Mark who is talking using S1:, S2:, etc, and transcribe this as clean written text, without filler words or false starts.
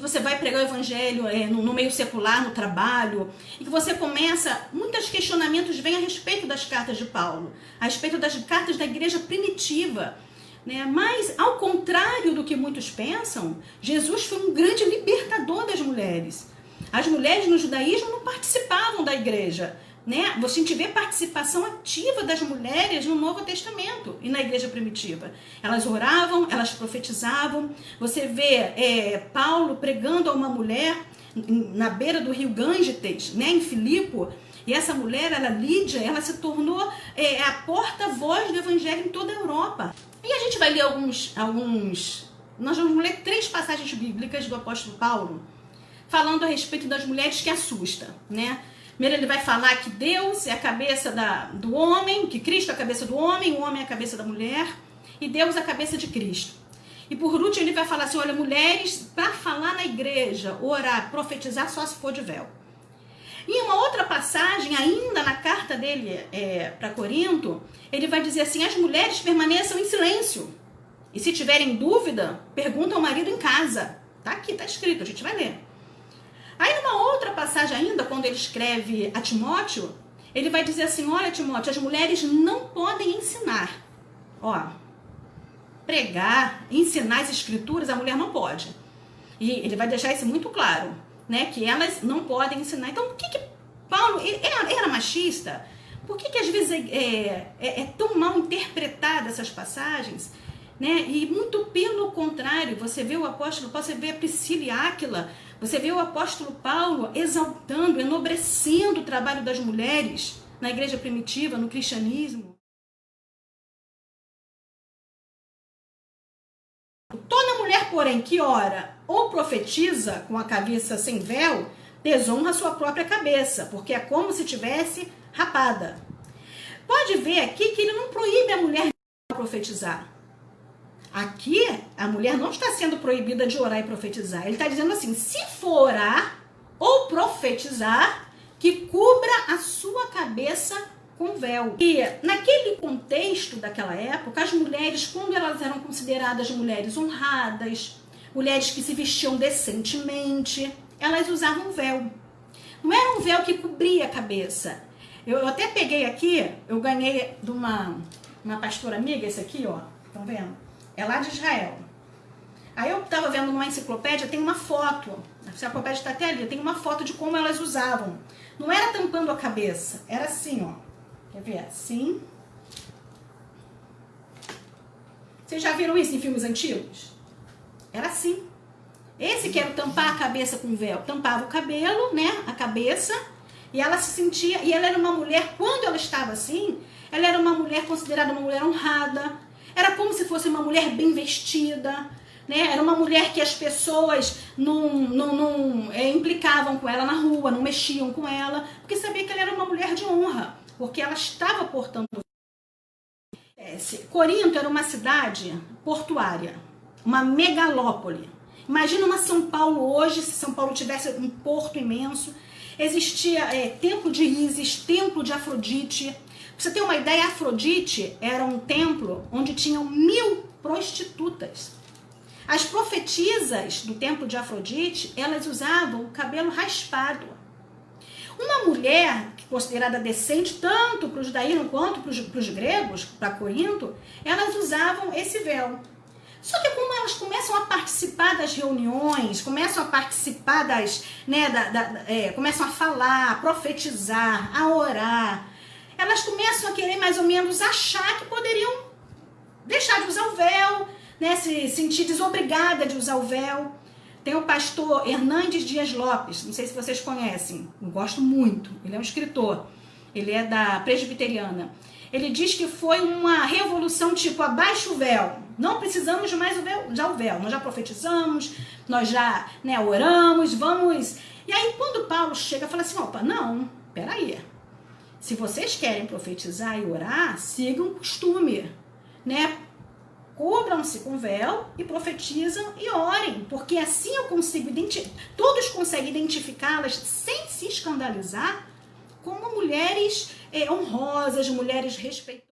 S1: você vai pregar o evangelho no meio secular, no trabalho, e que você começa, muitos questionamentos vêm a respeito das cartas de Paulo, a respeito das cartas da igreja primitiva, né? Mas, ao contrário do que muitos pensam, Jesus foi um grande libertador das mulheres. As mulheres no judaísmo não participavam da igreja, né? A gente vê participação ativa das mulheres no Novo Testamento e na igreja primitiva. Elas oravam, elas profetizavam. Você vê Paulo pregando a uma mulher na beira do rio Gângetes, né, em Filipe, e essa mulher, Lídia, ela se tornou a porta-voz do evangelho em toda a Europa. E a gente vai ler nós vamos ler 3 passagens bíblicas do apóstolo Paulo, falando a respeito das mulheres que assusta, né? Primeiro ele vai falar que Deus é a cabeça do homem, que Cristo é a cabeça do homem, o homem é a cabeça da mulher, e Deus é a cabeça de Cristo. E por último ele vai falar assim, olha, mulheres, para falar na igreja, orar, profetizar, só se for de véu. E uma outra passagem, ainda na carta dele para Corinto, ele vai dizer assim, as mulheres permaneçam em silêncio. E se tiverem dúvida, pergunta ao marido em casa. Tá aqui, tá escrito, a gente vai ler. Aí numa outra passagem ainda, quando ele escreve a Timóteo, ele vai dizer assim, olha Timóteo, as mulheres não podem ensinar. Ó, pregar, ensinar as escrituras, a mulher não pode. E ele vai deixar isso muito claro, né, que elas não podem ensinar. Então, por que Paulo era machista? Por que às vezes é tão mal interpretada essas passagens? Né? E muito pelo contrário, você vê o apóstolo Paulo, você vê a Priscila e Áquila, você vê o apóstolo Paulo exaltando, enobrecendo o trabalho das mulheres na igreja primitiva, no cristianismo. Toda mulher, porém, que ora ou profetiza com a cabeça sem véu, desonra a sua própria cabeça, porque é como se tivesse rapada. Pode ver aqui que ele não proíbe a mulher de profetizar. Aqui, a mulher não está sendo proibida de orar e profetizar. Ele está dizendo assim, se for orar ou profetizar, que cubra a sua cabeça com véu. E naquele contexto daquela época, as mulheres, quando elas eram consideradas mulheres honradas, mulheres que se vestiam decentemente, elas usavam véu. Não era um véu que cobria a cabeça. Eu até peguei aqui, eu ganhei de uma pastora amiga, esse aqui, ó, estão vendo? É lá de Israel. Aí eu estava vendo numa enciclopédia, tem uma foto, a enciclopédia está até ali, tem uma foto de como elas usavam. Não era tampando a cabeça, era assim, ó. Quer ver? Assim. Vocês já viram isso em filmes antigos? Era assim. Esse que era tampar a cabeça com véu. Tampava o cabelo, né? A cabeça. E ela se sentia... E ela era uma mulher, quando ela estava assim, ela era uma mulher considerada uma mulher honrada. Era como se fosse uma mulher bem vestida, né? Era uma mulher que as pessoas não implicavam com ela na rua, não mexiam com ela, porque sabia que ela era uma mulher de honra, porque ela estava portando. Corinto era uma cidade portuária, uma megalópole. Imagina uma São Paulo hoje, se São Paulo tivesse um porto imenso. Existia templo de Ísis, templo de Afrodite. Pra você ter uma ideia, Afrodite era um templo onde tinham 1000 prostitutas. As profetisas do templo de Afrodite, elas usavam o cabelo raspado. Uma mulher considerada decente, tanto para o judaísmo quanto para os gregos, para Corinto, elas usavam esse véu. Só que como elas começam a participar das reuniões, começam a participar começam a falar, a profetizar, a orar, elas começam a querer mais ou menos achar que poderiam deixar de usar o véu, né, se sentir desobrigada de usar o véu. Tem o pastor Hernandes Dias Lopes, não sei se vocês conhecem, eu gosto muito, ele é um escritor, ele é da Presbiteriana. Ele diz que foi uma revolução tipo, abaixa o véu, não precisamos mais usar o véu, nós já profetizamos, nós já oramos, vamos... E aí quando Paulo chega, fala assim, opa, não, peraí, se vocês querem profetizar e orar, sigam o costume, né? Cobram-se com véu e profetizam e orem, porque assim eu consigo todos conseguem identificá-las sem se escandalizar como mulheres honrosas, mulheres respeitosas.